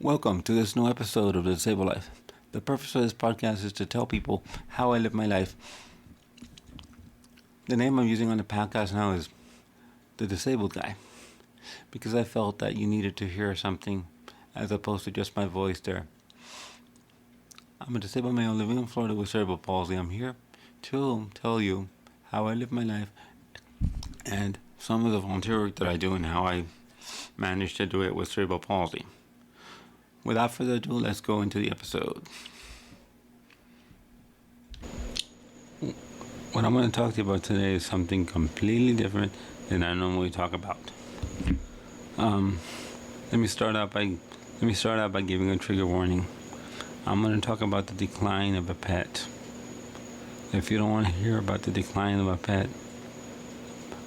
Welcome to this new episode of The Disabled Life. The purpose of this podcast is to tell people how I live my life. The name I'm using on the podcast now is The Disabled Guy, because I felt that you needed to hear something as opposed to just my voice there. I'm a disabled male living in Florida with cerebral palsy. I'm here to tell you how I live my life and some of the volunteer work that I do and how I manage to do it with cerebral palsy. Without further ado, let's go into the episode. What I'm going to talk to you about today is something completely different than I normally talk about. Let me start out by giving a trigger warning. I'm going to talk about the decline of a pet. If you don't want to hear about the decline of a pet,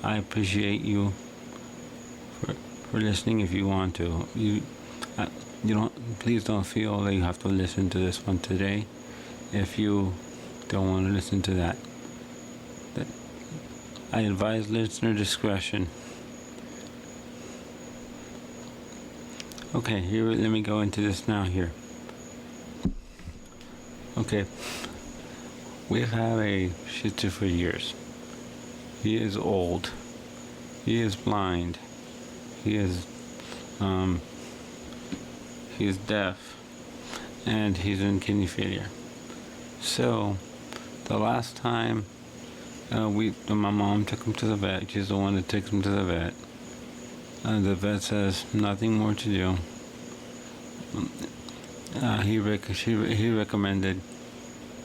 I appreciate you for listening. If you want to, please don't feel that you have to listen to this one today. If you don't want to listen to that, I advise listener discretion. Okay, let me go into this now here. Okay, we have a Shih Tzu for years. He is old. He is blind. He is deaf, and he's in kidney failure. So, the last time my mom took him to the vet, she's the one that takes him to the vet. The vet says nothing more to do. He recommended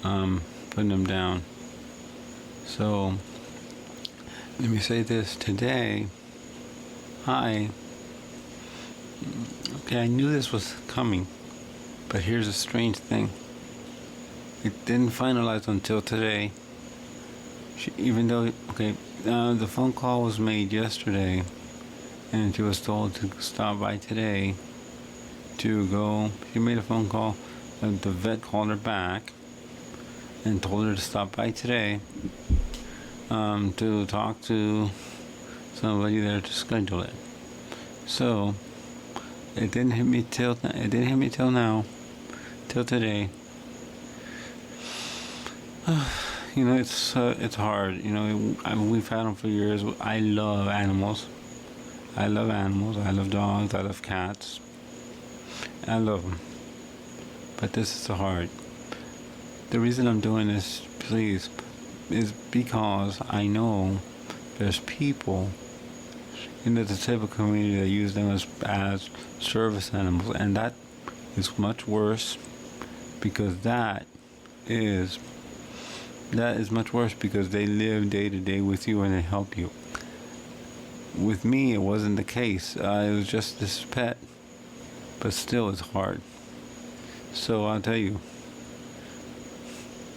putting him down. So, let me say this today. I knew this was coming, but here's a strange thing. It didn't finalize until today. The phone call was made yesterday, and she was told to stop by today to go. She made a phone call, and the vet called her back and told her to stop by today to talk to somebody there to schedule it. So it didn't hit me till now, till today. It's hard. We've had them for years. I love animals. I love dogs. I love cats. I love them. But this is hard. The reason I'm doing this, please, is because I know there's people in the disabled community that use them as service animals, and that is much worse because that is much worse because they live day to day with you and they help you. With me, it wasn't the case. It was just this pet, but still, it's hard. So I'll tell you,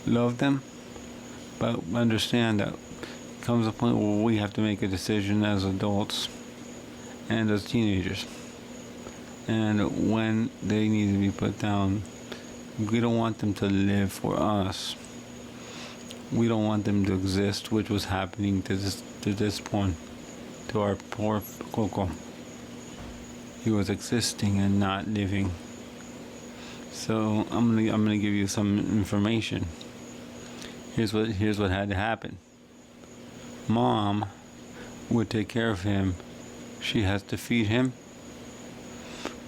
love them, but understand that comes a point where we have to make a decision as adults and as teenagers. And when they need to be put down, we don't want them to live for us. We don't want them to exist, which was happening to this point, to our poor Coco. He was existing and not living. So I'm gonna give you some information. Here's what had to happen. Mom would take care of him. She has to feed him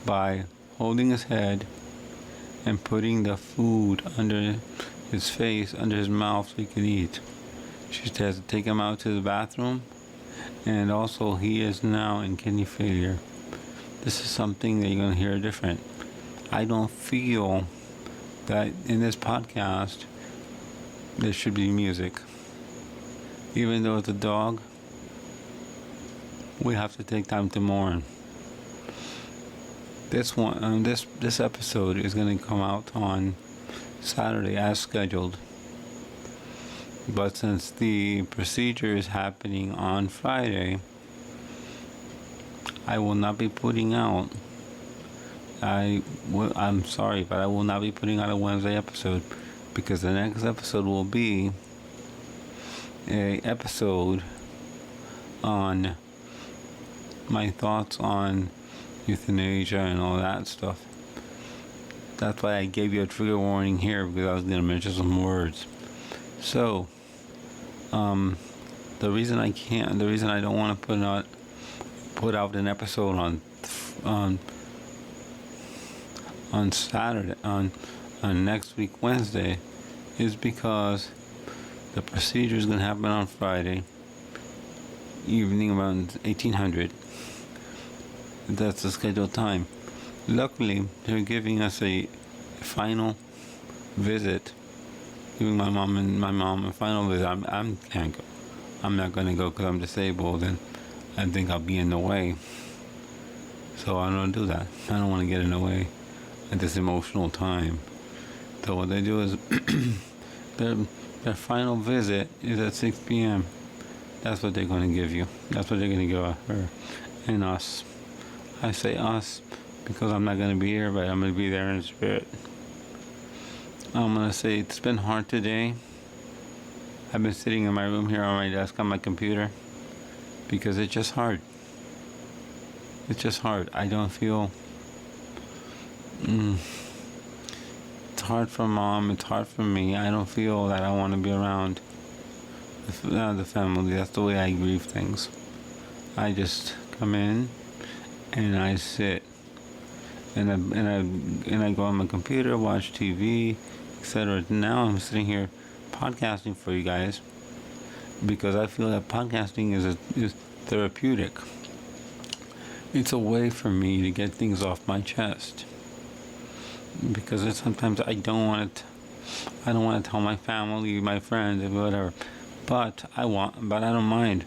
by holding his head and putting the food under his face, under his mouth, so he can eat. She has to take him out to the bathroom, and also he is now in kidney failure. This is something that you're going to hear different. I don't feel that in this podcast there should be music. Even though it's a dog, we have to take time to mourn. This episode is going to come out on Saturday as scheduled, but since the procedure is happening on Friday, I will not be putting out. I'm sorry, but I will not be putting out a Wednesday episode because the next episode will be a episode on my thoughts on euthanasia and all that stuff. That's why I gave you a trigger warning here, because I was going to mention some words. So, the reason I don't want to put out an episode on Saturday, on next week Wednesday, is because the procedure is going to happen on Friday evening around 1800. That's the scheduled time. Luckily, they're giving us a final visit, giving my mom a final visit. I can't go. I'm not going to go because I'm disabled, and I think I'll be in the way. So I don't do that. I don't want to get in the way at this emotional time. So what they do is their final visit is at 6 p.m. That's what they're going to give you. That's what they're going to give her and us. I say us because I'm not going to be here, but I'm going to be there in spirit. I'm going to say it's been hard today. I've been sitting in my room here on my desk on my computer because it's just hard. It's just hard. I don't feel... It's hard for Mom. It's hard for me. I don't feel that I want to be around the family. That's the way I grieve things. I just come in and I sit and I go on my computer, watch TV, etc. Now I'm sitting here podcasting for you guys because I feel that podcasting is therapeutic. It's a way for me to get things off my chest because sometimes I don't want to tell my family, my friends, whatever. But I don't mind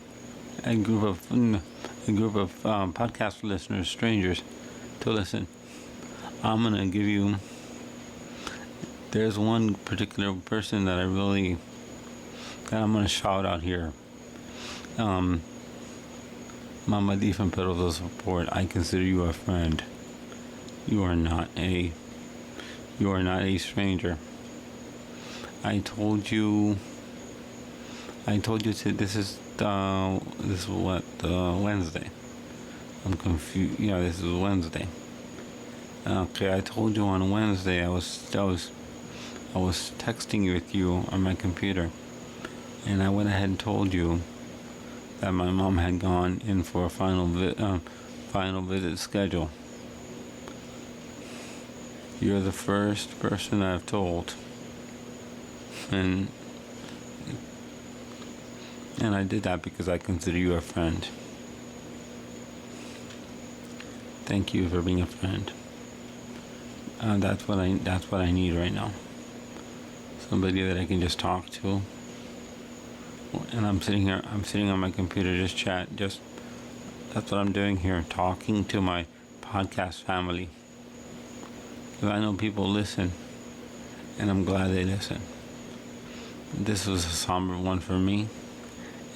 a group of podcast listeners, strangers, to listen. I'm gonna give you. There's one particular person that I'm gonna shout out here. Mama D from Pedals of Support. I consider you a friend. You are not a stranger. I told you this is Wednesday. I'm confused. Yeah, this is Wednesday. Okay, I told you on Wednesday I was texting with you on my computer, and I went ahead and told you that my mom had gone in for a final visit schedule. You're the first person I've told, and I did that because I consider you a friend. Thank you for being a friend. That's what I need right now. Somebody that I can just talk to. And I'm sitting on my computer, that's what I'm doing here, talking to my podcast family. Because I know people listen, and I'm glad they listen. This was a somber one for me,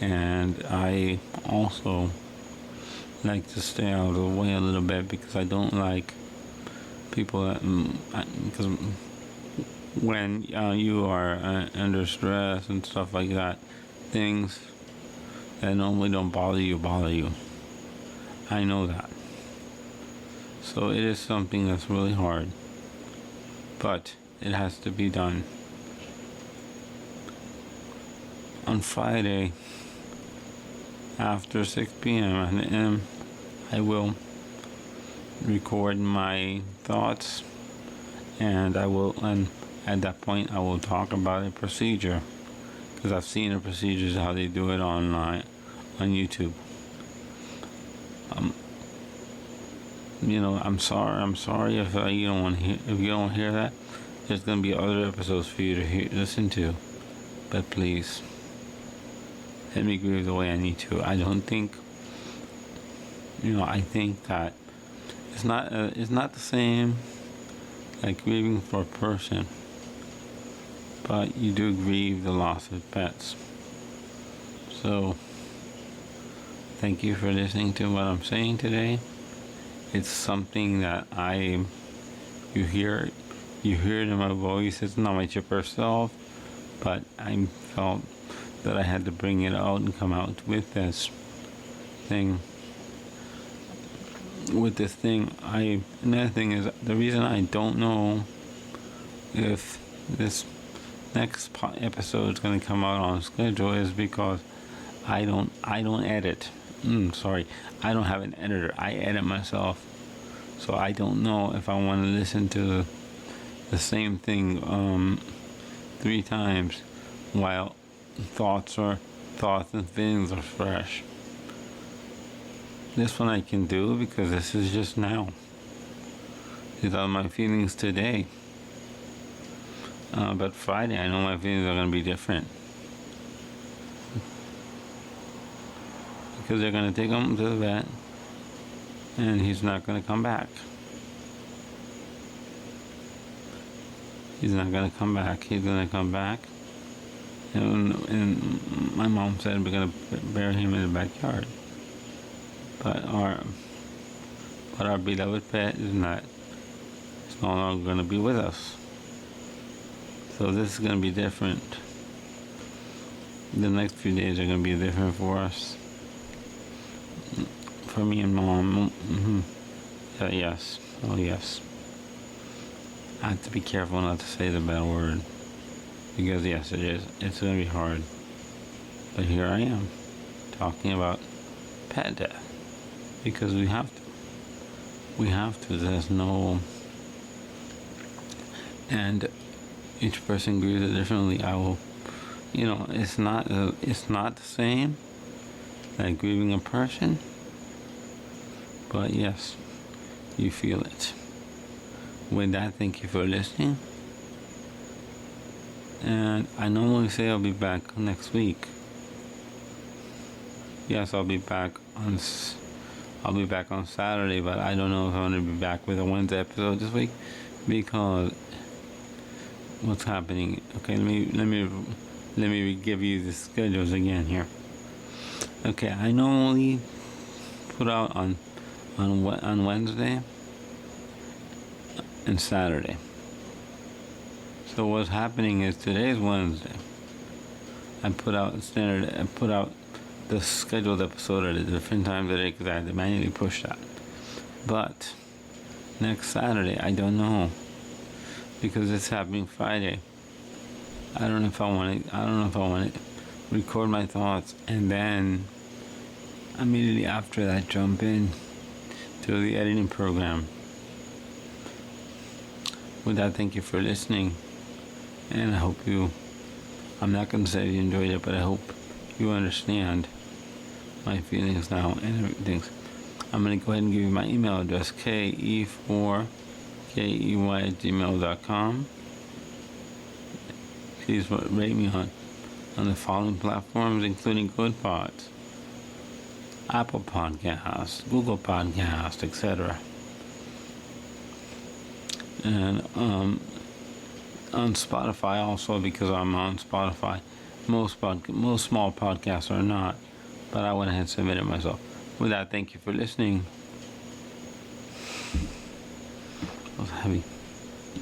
and I also like to stay out of the way a little bit because I don't like people that, because when you are under stress and stuff like that, things that normally don't bother you. I know that. So it is something that's really hard, but it has to be done. On Friday, after 6 p.m. I will record my thoughts, and at that point I will talk about a procedure, because I've seen the procedures, how they do it online on YouTube. I'm sorry if you don't hear that. There's gonna be other episodes for you to listen to, but please let me grieve the way I need to. I don't think, I think that it's not the same like grieving for a person, but you do grieve the loss of pets. So thank you for listening to what I'm saying today. It's something that you hear it in my voice. It's not my chipper self, but I felt that I had to bring it out and come out with this thing. Another thing is, the reason I don't know if this next episode is going to come out on schedule is because I don't edit. I don't have an editor. I edit myself, so I don't know if I want to listen to the same thing 3 times while thoughts and feelings are fresh. This one I can do because this is just now. These are my feelings today. But Friday, I know my feelings are going to be different. Because they're going to take him to the vet, and he's not going to come back. He's not going to come back. He's going to come back. And my mom said we're going to bury him in the backyard. But our beloved pet is not. It's no longer going to be with us. So this is going to be different. The next few days are going to be different for us. For me and Mom. Yes. Oh, yes. I have to be careful not to say the bad word. Because, yes, it is. It's going to be hard. But here I am, talking about pet death. Because we have to. We have to. There's no... And each person grieves it differently. I will... it's not the same like grieving a person. But yes, you feel it. With that, thank you for listening. And I normally say I'll be back next week. Yes, I'll be back on Saturday, but I don't know if I'm going to be back with a Wednesday episode this week because what's happening. Okay, let me give you the schedules again here. Okay, I normally put out on Wednesday and Saturday. So what's happening is today's Wednesday. I put out the scheduled episode at a different time today because I had to manually push that. But next Saturday, I don't know because it's happening Friday. I don't know if I want to record my thoughts and then immediately after that jump in to the editing program. With that, thank you for listening, and I hope I'm not going to say you enjoyed it, but I hope you understand my feelings now and everything. I'm going to go ahead and give you my email address, ke4key@gmail.com. Please rate me on the following platforms, including GoodPods, Apple Podcasts, Google Podcasts, etc. And on Spotify also, because I'm on Spotify. Most small podcasts are not, but I went ahead and submitted myself. With that, thank you for listening. It was heavy.